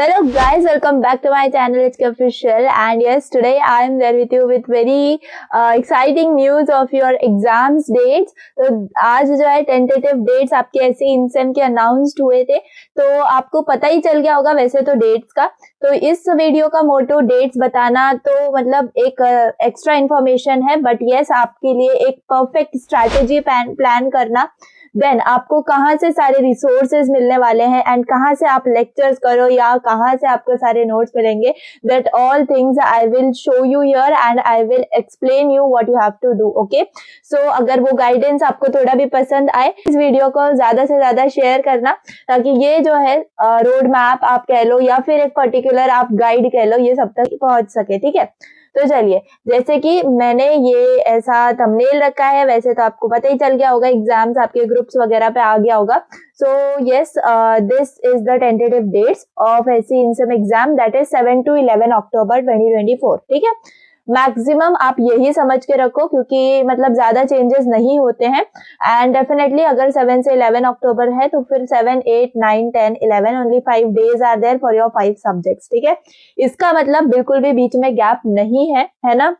Hello guys, welcome back to my channel HK Official, and yes, today I am there with you with very exciting news of your exams dates. तो आज जो है tentative dates आपके ऐसे इंसेम के announced हुए थे, तो आपको पता ही चल गया होगा वैसे तो डेट्स का। तो इस वीडियो का मोटो डेट्स बताना तो मतलब एक एक्स्ट्रा इन्फॉर्मेशन है, बट यस आपके लिए एक परफेक्ट स्ट्रैटेजी प्लान करना, देन आपको कहाँ से सारे रिसोर्सेज मिलने वाले हैं एंड कहाँ से आप लेक्चर्स करो या कहाँ से आपको सारे नोट्स मिलेंगे, that all things I will show you here and I will explain you what you have to do. Okay, so अगर वो गाइडेंस आपको थोड़ा भी पसंद आए, इस वीडियो को ज्यादा से ज्यादा शेयर करना, ताकि ये जो है रोड मैप आप कह लो या फिर एक पर्टिकुलर आप गाइड कह लो, ये सब तक पहुंच सके। ठीक है, तो चलिए, जैसे कि मैंने ये ऐसा थंबनेल रखा है, वैसे तो आपको पता ही चल गया होगा, एग्जाम्स आपके ग्रुप्स वगैरह पे आ गया होगा। So yes, this is the tentative dates of SSC in some exam, that is 7 to 11 October 2024। ठीक है, मैक्सिमम आप यही समझ के रखो, क्योंकि मतलब ज्यादा चेंजेस नहीं होते हैं। एंड डेफिनेटली अगर 7 से 11 अक्टूबर है तो फिर 7, 8, 9, 10, 11 only 5 days are there for your 5 subjects. ठीक है, इसका मतलब बिल्कुल भी बीच में गैप नहीं है ना,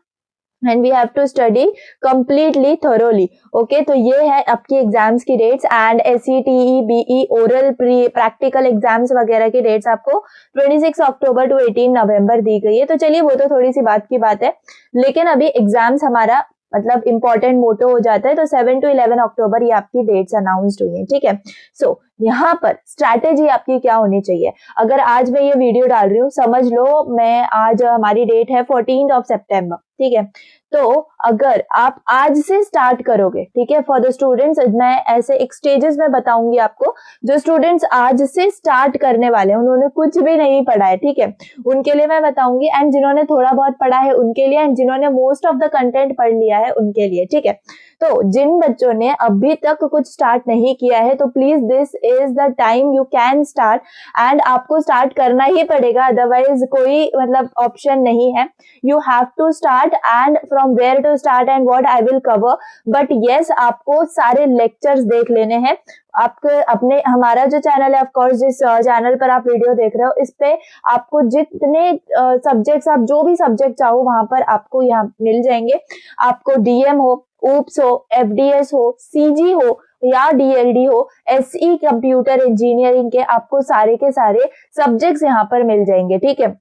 and we have to study completely thoroughly. Okay, तो ये है आपकी एग्जाम्स की dates and SCTE, BE, oral pre practical exams वगैरह की डेट्स आपको 26 अक्टूबर टू 18 नवंबर दी गई है। तो चलिए, वो तो थोड़ी सी बात की बात है, लेकिन अभी एग्जाम्स हमारा मतलब इंपॉर्टेंट मोटो हो जाता है। तो 7 to 11 अक्टूबर ये आपकी डेट्स अनाउंस्ड हुई है। ठीक है, सो यहाँ पर स्ट्रैटेजी आपकी क्या होनी चाहिए। अगर आज मैं ये वीडियो डाल रही हूँ, समझ लो मैं आज हमारी डेट है 14 सितंबर। ठीक है, तो अगर आप आज से स्टार्ट करोगे, ठीक है, फॉर द स्टूडेंट्स मैं ऐसे एक स्टेजेस में बताऊंगी आपको, जो स्टूडेंट्स आज से स्टार्ट करने वाले हैं, उन्होंने कुछ भी नहीं पढ़ा है, ठीक है, उनके लिए मैं बताऊंगी, एंड जिन्होंने थोड़ा बहुत पढ़ा है उनके लिए, एंड जिन्होंने मोस्ट ऑफ द कंटेंट पढ़ लिया है उनके लिए। ठीक है, तो जिन बच्चों ने अभी तक कुछ स्टार्ट नहीं किया है, तो please this is the time you can start, and आपको स्टार्ट करना ही पड़ेगा, अदरवाइज कोई मतलब ऑप्शन नहीं है। You have to start, and from where to start and what I will cover, but yes आपको सारे लेक्चर्स देख लेने हैं। आपके अपने हमारा जो चैनल है, ऑफ कोर्स जिस चैनल पर आप वीडियो देख रहे हो, इस पे आपको जितने सब्जेक्ट्स, आप जो भी सब्जेक्ट चाहो वहां पर आपको यहाँ मिल जाएंगे। आपको DM हो, ऊप्स हो, FDS हो, CG हो या DLD हो, SE कंप्यूटर इंजीनियरिंग के आपको सारे के सारे सब्जेक्ट्स यहाँ पर मिल जाएंगे। ठीक है,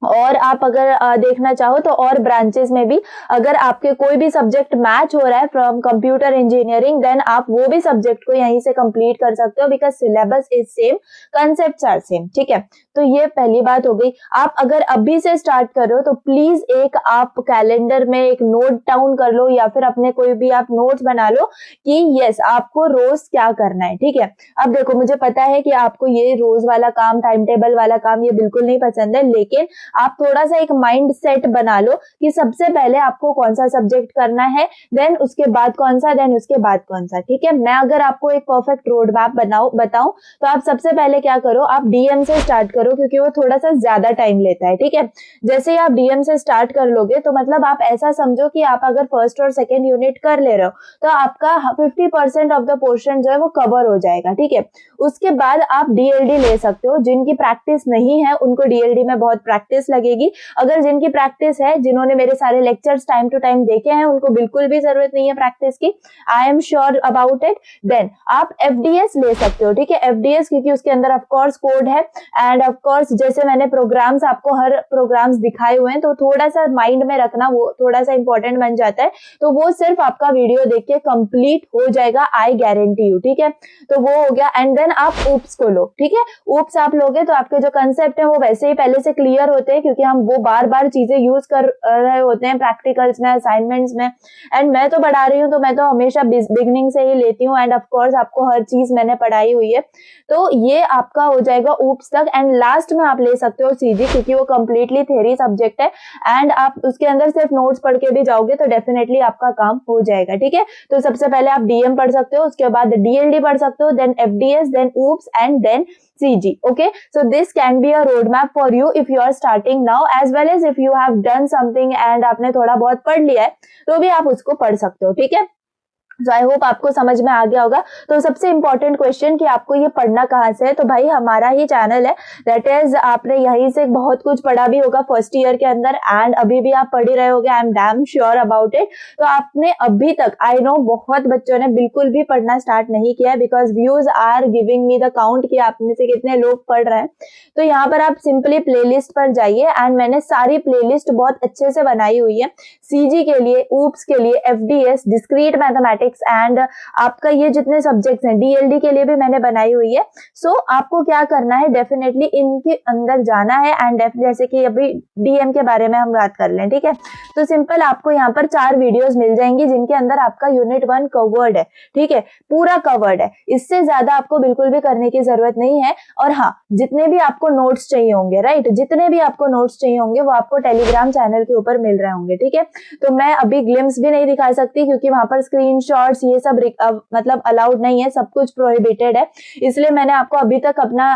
और आप अगर देखना चाहो तो और ब्रांचेस में भी अगर आपके कोई भी सब्जेक्ट मैच हो रहा है फ्रॉम कंप्यूटर इंजीनियरिंग, देन आप वो भी सब्जेक्ट को यहीं से कंप्लीट कर सकते हो, because syllabus is same, concepts are same. ठीक है, तो ये पहली बात हो गई। आप अगर अभी से स्टार्ट कर रहे हो तो प्लीज एक आप कैलेंडर में एक नोट डाउन कर लो, या फिर अपने कोई भी आप नोट्स बना लो कि यस आपको रोज क्या करना है। ठीक है, अब देखो, मुझे पता है कि आपको ये रोज वाला काम, टाइम टेबल वाला काम ये बिल्कुल नहीं पसंद है, लेकिन आप थोड़ा सा एक माइंड सेट बना लो कि सबसे पहले आपको कौन सा सब्जेक्ट करना है, देन उसके बाद कौन सा, देन उसके बाद कौन सा। ठीक है, मैं अगर आपको एक परफेक्ट रोड मैप बताऊं तो आप सबसे पहले क्या करो, आप DM से स्टार्ट करो, क्योंकि वो थोड़ा सा ज्यादा टाइम लेता है। ठीक है, जैसे ही आप DM से स्टार्ट कर लोगे तो मतलब आप ऐसा समझो कि आप अगर फर्स्ट और सेकेंड यूनिट कर ले रहे हो तो आपका 50% ऑफ द पोर्शन जो है वो कवर हो जाएगा। ठीक है, उसके बाद आप DLD ले सकते हो। जिनकी प्रैक्टिस नहीं है उनको DLD में बहुत प्रैक्टिस लगेगी। अगर जिनकी प्रैक्टिस है, जिन्होंने मेरे सारे लेक्चर्स टाइम टू टाइम देखे हैं, उनको बिल्कुल भी जरूरत नहीं है प्रैक्टिस की, I am sure about it, then आप FDS ले सकते हो। ठीक है, FDS क्योंकि उसके अंदर ऑफ कोर्स कोड है, एंड ऑफ कोर्स जैसे मैंने प्रोग्राम्स आपको हर प्रोग्राम्स दिखाए हुए हैं, तो थोड़ा सा माइंड में रखना, वो थोड़ा सा इंपॉर्टेंट बन जाता है, तो वो सिर्फ आपका वीडियो देख के कंप्लीट हो जाएगा, आई गारंटी यू। ठीक है, तो वो हो गया, एंड देन आप ऊप्स को लो। ठीक है, ऊप्स आप लोगे तो आपके जो कंसेप्ट है वो वैसे ही पहले से क्लियर होते हैं, क्योंकि हम वो बार बार चीजें यूज कर रहे होते हैं प्रैक्टिकल्स में, असाइनमेंट्स में, एंड मैं तो पढ़ा रही हूँ तो मैं तो हमेशा बिगिनिंग से ही लेती हूँ, एंड ऑफ कोर्स आपको हर चीज मैंने पढ़ाई हुई है। तो ये आपका हो जाएगा ऊप्स तक, एंड लास्ट में आप ले सकते हो CG, क्योंकि वो कंप्लीटली थ्योरी सब्जेक्ट है, एंड आप उसके अंदर सिर्फ नोट्स पढ़ के भी जाओगे तो डेफिनेटली आपका काम हो जाएगा। ठीक है, तो सबसे पहले आप DM पढ़ सकते हो, उसके बाद DLD पढ़ सकते हो, then FDS, then oops, and then CG. Okay, so this can be a roadmap for you if you are starting now, as well as if you have done something and आपने थोड़ा बहुत पढ़ लिया है तो भी आप उसको पढ़ सकते हो। ठीक है, सो आई होप आपको समझ में आ गया होगा। तो सबसे इम्पोर्टेंट क्वेश्चन कि आपको ये पढ़ना कहाँ से है, तो भाई हमारा ही चैनल है, दैट इज आपने यहीं से बहुत कुछ पढ़ा भी होगा फर्स्ट ईयर के अंदर एंड अभी भी आप पढ़ ही रहे होगे, I am damn sure about it. तो आपने अभी तक, आई नो बहुत बच्चों ने बिल्कुल भी पढ़ना स्टार्ट नहीं किया है, because views are giving me the count कि आप में से कितने लोग पढ़ रहे हैं। तो यहाँ पर आप सिंपली प्लेलिस्ट पर जाइए एंड मैंने सारी प्लेलिस्ट बहुत अच्छे से बनाई हुई है, सीजी के लिए, ऊप्स के लिए, एफडीएस, डिस्क्रीट मैथमेटिक्स एंड आपका ये जितने सब्जेक्ट्स हैं, डीएलडी के लिए भी मैंने बनाई हुई है। सो आपको क्या करना है, डेफिनेटली इनके अंदर जाना है एंड जैसे कि अभी डीएम के बारे में हम बात कर लें, ठीक है। तो सिंपल आपको यहाँ पर 4 वीडियोस मिल जाएंगी जिनके अंदर आपका यूनिट 1 कवर्ड है, ठीक है, पूरा कवर्ड है। इससे ज्यादा आपको बिल्कुल भी करने की जरूरत नहीं है। और हाँ, जितने भी आपको नोट्स चाहिए होंगे, राइट, जितने भी आपको नोट्स चाहिए होंगे वो आपको टेलीग्राम चैनल के ऊपर मिल रहे होंगे, ठीक है। तो मैं अभी ग्लिम्स भी नहीं दिखा सकती क्योंकि वहां पर स्क्रीनशॉट्स ये सब मतलब अलाउड नहीं है, सब कुछ प्रोहिबिटेड है, इसलिए मैंने आपको अभी तक अपना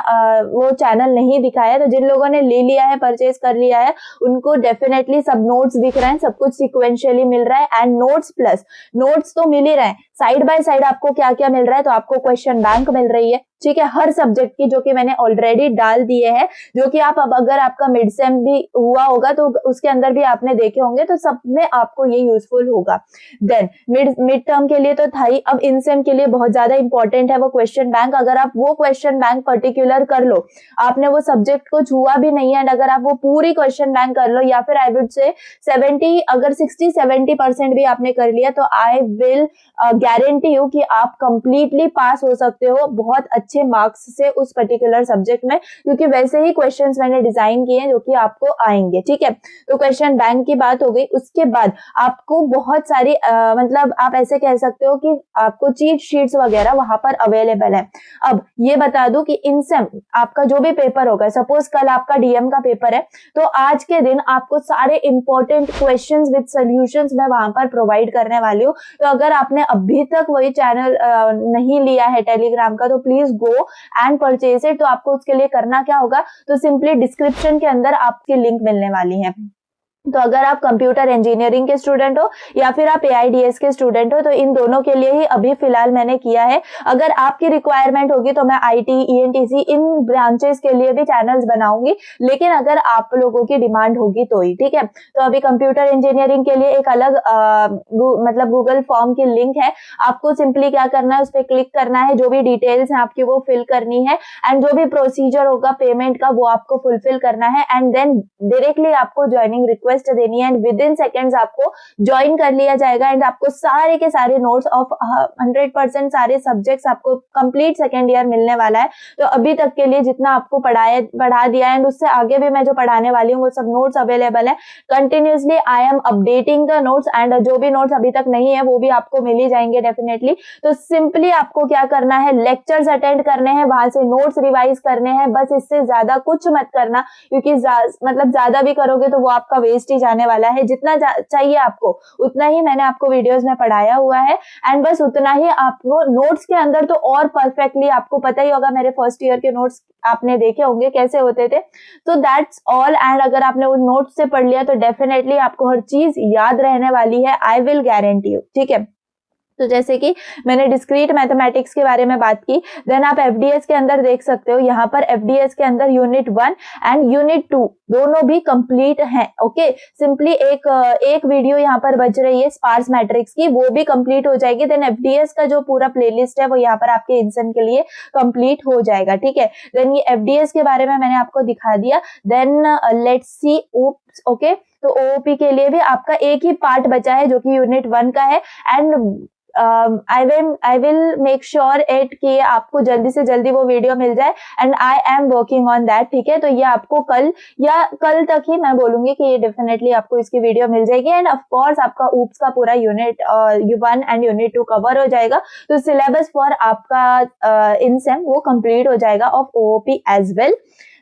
वो चैनल नहीं दिखाया। तो जिन लोगों ने ले लिया है, परचेज कर लिया है, उनको डेफिनेटली सब नोट्स दिख रहे हैं, सब कुछ सिक्वेंशियली मिल रहा है एंड नोट्स प्लस नोट्स तो मिल ही रहे हैं, साइड बाय साइड आपको क्या क्या मिल रहा है, तो आपको क्वेश्चन बैंक मिल रही है, ठीक है, हर सब्जेक्ट की, जो कि मैंने ऑलरेडी डाल दिए हैं, जो कि आप अब अगर आपका मिड सेम भी हुआ होगा तो उसके अंदर भी आपने देखे होंगे, तो सब में आपको ये यूजफुल होगा। देन मिड टर्म के लिए तो था ही, अब इन सेम के लिए बहुत ज्यादा इंपॉर्टेंट है वो क्वेश्चन बैंक। अगर आप वो क्वेश्चन बैंक पर्टिकुलर कर लो, आपने वो सब्जेक्ट को छुआ भी नहीं है, अगर आप वो पूरी क्वेश्चन बैंक कर लो, या फिर आई वुड से 70, अगर 60-70% भी आपने कर लिया, तो आई विल गारंटी यू कि आप कंप्लीटली पास हो सकते हो बहुत अच्छे मार्क्स से उस पर्टिकुलर सब्जेक्ट में, क्योंकि वैसे ही क्वेश्चंस मैंने डिजाइन किए हैं जो कि आपको आएंगे, ठीक है। तो क्वेश्चन बैंक की बात हो गई। उसके बाद आपको बहुत सारी मतलब आप ऐसे कह सकते हो कि आपको चीट शीट्स वगैरह वहां पर अवेलेबल है। अब ये बता दूं कि इनसेम आपका जो भी पेपर होगा, सपोज कल आपका डीएम का पेपर है, तो आज के दिन आपको सारे इंपॉर्टेंट क्वेश्चंस विद सॉल्यूशंस मैं वहां पर प्रोवाइड करने वाली हूँ। तो अगर आपने अभी तक वही चैनल नहीं लिया है टेलीग्राम का, तो please go and purchase it. तो आपको उसके लिए करना क्या होगा, तो सिंपली डिस्क्रिप्शन के अंदर आपकी लिंक मिलने वाली है। तो अगर आप कंप्यूटर इंजीनियरिंग के स्टूडेंट हो या फिर आप एआईडीएस के स्टूडेंट हो, तो इन दोनों के लिए ही अभी फिलहाल मैंने किया है। अगर आपकी रिक्वायरमेंट होगी तो मैं आईटी, ईएनटीसी इन ब्रांचेस के लिए भी चैनल्स बनाऊंगी, लेकिन अगर आप लोगों की डिमांड होगी तो ही, ठीक है। तो अभी कंप्यूटर इंजीनियरिंग के लिए एक अलग मतलब गूगल फॉर्म की लिंक है, आपको सिंपली क्या करना है, उस पर क्लिक करना है, जो भी डिटेल्स है आपकी वो फिल करनी है एंड जो भी प्रोसीजर होगा पेमेंट का वो आपको फुलफिल करना है एंड देन डायरेक्टली आपको ज्वाइनिंग रिक्वेस्ट देनी है एंड विद इन सेकेंड्स आपको ज्वाइन कर लिया जाएगा एंड आपको सारे के सारे नोट्स ऑफ 100% सारे सब्जेक्ट्स आपको कंप्लीट सेकेंड ईयर मिलने वाला है। तो अभी तक के लिए जितना आपको पढ़ा दिया है एंड उससे आगे भी मैं जो पढ़ाने वाली हूँ वो सब नोट्स अवेलेबल है continuously. I am updating the notes and जो भी नोट्स अभी तक नहीं है वो भी आपको मिल ही जाएंगे डेफिनेटली। तो सिंपली आपको क्या करना है, लेक्चर्स अटेंड करने हैं, वहां से नोट्स रिवाइज करने हैं, बस इससे ज्यादा कुछ मत करना, क्योंकि मतलब ज्यादा भी करोगे तो वो आपका वेस्ट ही जाने वाला है। जितना चाहिए आपको उतना ही मैंने आपको वीडियोस में पढ़ाया हुआ है एंड बस उतना ही आपको नोट्स के अंदर तो और परफेक्टली आपको पता ही होगा, मेरे फर्स्ट ईयर के नोट्स आपने देखे होंगे कैसे होते थे। तो दैट्स ऑल एंड अगर आपने उन नोट्स से पढ़ लिया तो डेफिनेटली आपको हर चीज याद रहने वाली है, आई विल गारंटी यू, ठीक है। तो जैसे कि मैंने डिस्क्रीट मैथमेटिक्स के बारे में बात की, देन आप एफडीएस के अंदर देख सकते हो, यहाँ पर एफडीएस के अंदर यूनिट 1 एंड यूनिट 2 दोनों भी कंप्लीट हैं। ओके, सिंपली एक वीडियो यहाँ पर बच रही है स्पार्स मैट्रिक्स की, वो भी कंप्लीट हो जाएगी। देन एफडीएस का जो पूरा प्लेलिस्ट है वो यहाँ पर आपके इंसन के लिए कंप्लीट हो जाएगा, ठीक है। देन ये एफडीएस के बारे में मैंने आपको दिखा दिया। Then let's see oops, okay. तो ओओपी के लिए भी आपका एक ही पार्ट बचा है जो कि यूनिट 1 का है and I will make sure it कि आपको जल्दी से जल्दी वो वीडियो मिल जाए and I am working on that, ठीक है। तो ये आपको कल तक ही मैं बोलूंगी कि ये डेफिनेटली आपको इसकी वीडियो मिल जाएगी एंड ऑफ कोर्स आपका ऊप्स का पूरा यूनिट 1 एंड यूनिट 2 कवर हो जाएगा। तो सिलेबस फॉर आपका इनसेम वो कंप्लीट हो जाएगा of OOP as well.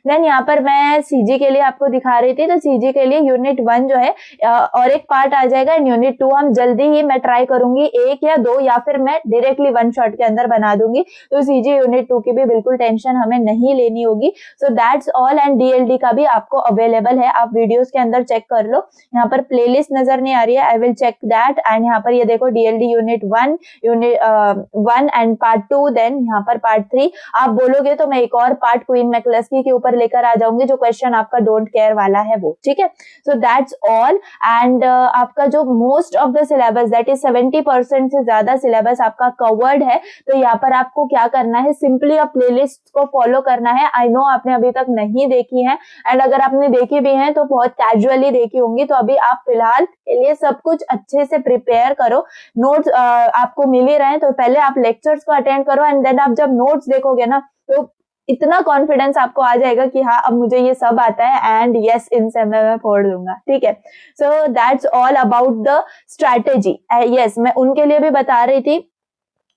Then यहाँ पर मैं सीजी के लिए आपको दिखा रही थी, तो सीजी के लिए यूनिट 1 जो है और एक पार्ट आ जाएगा, यूनिट 2 हम जल्दी ही मैं ट्राई करूंगी 1 या 2 या फिर मैं डायरेक्टली 1 शॉट के अंदर बना दूंगी, तो सीजी यूनिट 2 की भी बिल्कुल टेंशन हमें नहीं लेनी होगी। So that's all. And DLD का भी आपको अवेलेबल है, आप वीडियोस के अंदर चेक कर लो। यहाँ पर प्लेलिस्ट नजर नहीं आ रही है, I will check that. And यहाँ पर ये देखो DLD unit 1 and part 2, then यहाँ पर पार्ट 3। आप बोलोगे तो मैं एक और पार्ट क्वीन मैकलस्की के ऊपर लेकर आ जाऊंगी, जो क्वेश्चन आपका डोंट केयर वाला है वो, ठीक है। So that's all. एंड आपका जो most of the syllabus that is 70% से ज्यादा सिलेबस आपका कवर्ड है, तो यहाँ पर आपको क्या करना है, सिंपली आप प्लेलिस्ट को फॉलो करना है। आई नो आपने अभी तक नहीं देखी है, एंड अगर आपने देखी भी है तो बहुत कैजुअली देखी होंगी, तो अभी आप फिलहाल के लिए सब कुछ अच्छे से प्रिपेयर करो। नोट्स आपको मिल ही रहे हैं, तो पहले आप लेक्चर्स को अटेंड करो, एंड देन आप जब नोट्स देखोगे ना, तो इतना कॉन्फिडेंस आपको आ जाएगा कि हाँ अब मुझे ये सब आता है, एंड यस इन सब में मैं फोड़ दूंगा, ठीक है। So that's all about the strategy. Yes, मैं उनके लिए भी बता रही थी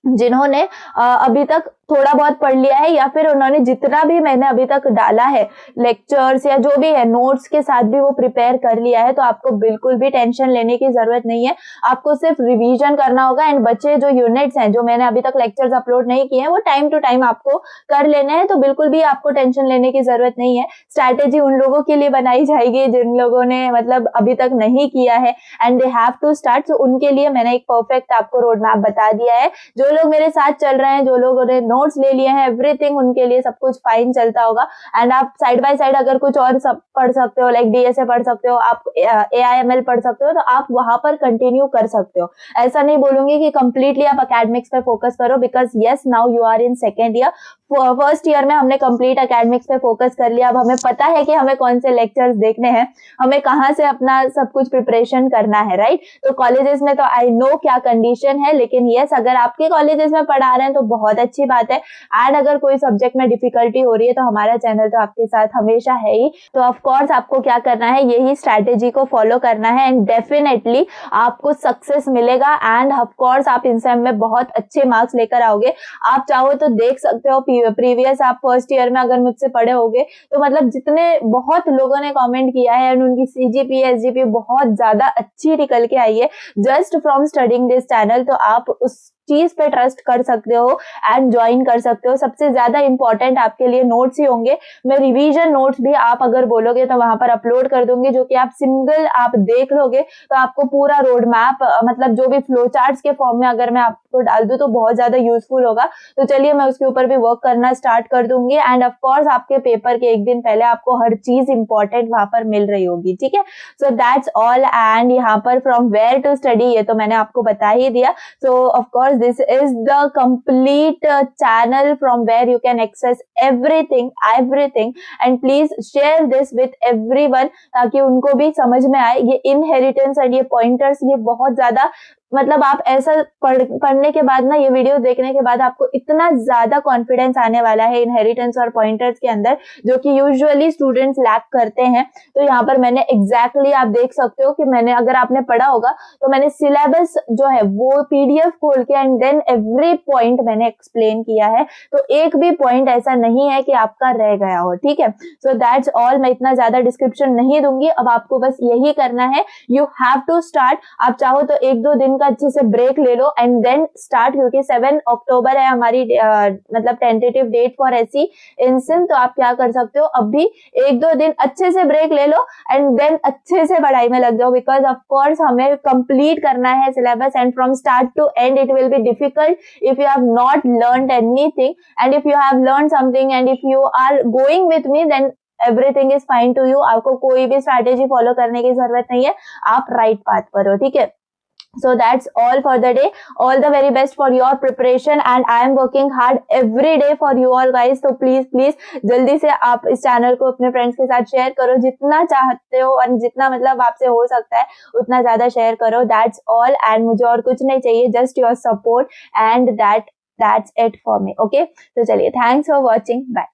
जिन्होंने अभी तक थोड़ा बहुत पढ़ लिया है, या फिर उन्होंने जितना भी मैंने अभी तक डाला है लेक्चर्स या जो भी है नोट्स के साथ भी वो प्रिपेयर कर लिया है, तो आपको बिल्कुल भी टेंशन लेने की जरूरत नहीं है। आपको सिर्फ रिवीजन करना होगा, एंड बच्चे जो यूनिट्स हैं जो मैंने अभी तक लेक्चर्स अपलोड नहीं किए हैं, वो टाइम टू टाइम आपको कर लेने हैं, तो बिल्कुल भी आपको टेंशन लेने की जरूरत नहीं है। स्ट्रैटेजी उन लोगों के लिए बनाई जाएगी जिन लोगों ने मतलब अभी तक नहीं किया है, and they have to start. So उनके लिए मैंने एक परफेक्ट आपको रोड मैप बता दिया है। जो लोग मेरे साथ चल रहे हैं, जो लोगों ने नोट्स ले लिए हैं, एवरीथिंग उनके लिए सब कुछ फाइन चलता होगा। एंड आप साइड बाय साइड अगर कुछ और सब पढ़ सकते हो, लाइक डीएसए पढ़ सकते हो, आप एआईएमएल पढ़ सकते हो, तो आप वहां पर कंटिन्यू कर सकते हो। ऐसा नहीं बोलूंगी कि कंप्लीटली आप एकेडमिक्स पे फोकस करो, because yes now you are in second year. First year में हमने कंप्लीट एकेडमिक्स पे फोकस कर लिया, अब हमें पता है कि हमें कौन से लेक्चर्स देखने हैं, हमें कहाँ से अपना सब कुछ प्रिपरेशन करना है, राइट। तो कॉलेजेस में तो आई नो क्या कंडीशन है, लेकिन यस अगर आपके कॉलेजेस में पढ़ा रहे हैं तो बहुत अच्छी बात है। एंड अगर कोई सब्जेक्ट में डिफिकल्टी हो रही है, तो हमारा चैनल तो आपके साथ हमेशा है ही। तो ऑफ कोर्स आपको क्या करना है, यही स्ट्रैटेजी को फॉलो करना है, एंड डेफिनेटली आपको सक्सेस मिलेगा। एंड ऑफ कोर्स आप इंसेम में बहुत अच्छे मार्क्स लेकर आओगे। आप चाहो तो देख सकते हो प्रीवियस आप फर्स्ट ईयर में अगर मुझसे पढ़े होगे, तो मतलब जितने बहुत लोगों ने कमेंट किया है, एंड उनकी सीजीपीए एसजीपीए बहुत ज्यादा अच्छी निकल के आई है just from studying this channel. तो आप उस चीज पे ट्रस्ट कर सकते हो एंड ज्वाइन कर सकते हो। सबसे ज्यादा इंपॉर्टेंट आपके लिए नोट्स ही होंगे। मैं रिवीजन नोट्स भी आप अगर बोलोगे तो वहां पर अपलोड कर दूंगी, जो कि आप सिंगल आप देख लोगे तो आपको पूरा रोड मैप मतलब जो भी फ्लो चार्ट्स के फॉर्म में अगर मैं आपको डाल दूं तो बहुत ज्यादा यूजफुल होगा। तो चलिए मैं उसके ऊपर भी वर्क करना स्टार्ट कर दूंगी, एंड ऑफ कोर्स आपके पेपर के एक दिन पहले आपको हर चीज इंपॉर्टेंट वहां पर मिल रही होगी, ठीक है। So that's all. एंड यहाँ पर फ्रॉम वेयर टू स्टडी ये तो मैंने आपको बता ही दिया। सो of course this is the complete channel from where you can access everything and please share this with everyone ताकि उनको भी समझ में आए। ये इनहेरिटेंस और ये पॉइंटर्स ये बहुत ज्यादा मतलब आप ऐसा पढ़ने के बाद ना, ये वीडियो देखने के बाद आपको इतना ज्यादा कॉन्फिडेंस आने वाला है इनहेरिटेंस और पॉइंटर्स के अंदर, जो कि यूजुअली स्टूडेंट्स लैक करते हैं। तो यहाँ पर मैंने एग्जैक्टली आप देख सकते हो कि मैंने अगर आपने पढ़ा होगा तो मैंने सिलेबस जो है वो पीडीएफ खोल के एंड देन एवरी पॉइंट मैंने एक्सप्लेन किया है। तो एक भी पॉइंट ऐसा नहीं है कि आपका रह गया हो, ठीक है। So that's all. मैं इतना ज्यादा डिस्क्रिप्शन नहीं दूंगी, अब आपको बस यही करना है, यू हैव टू स्टार्ट। आप चाहो तो 1-2 दिन का अच्छे से ब्रेक ले लो एंड देन स्टार्ट, क्योंकि 7 अक्टूबर है हमारी मतलब tentative date for SC in sem. तो आप क्या कर सकते हो, अभी 1-2 दिन अच्छे से ब्रेक ले लो एंड देन अच्छे से पढ़ाई में लग जाओ, बिकॉज ऑफ कोर्स हमें कंप्लीट करना है syllabus and from start to end it will be difficult if you have not learned anything, and if you have learn something and if you are going with me then everything is fine to you. आपको कोई भी strategy follow करने की जरूरत नहीं है, आप right path पर हो, ठीक है। So that's all for the day. All the very best for your preparation and I am working hard every day for you all guys. So please जल्दी से आप इस चैनल को अपने फ्रेंड्स के साथ शेयर करो, जितना चाहते हो और जितना मतलब आपसे हो सकता है उतना ज्यादा शेयर करो। That's all and मुझे और कुछ नहीं चाहिए, just your support and that's it for me. Okay? तो चलिए, thanks for watching. Bye.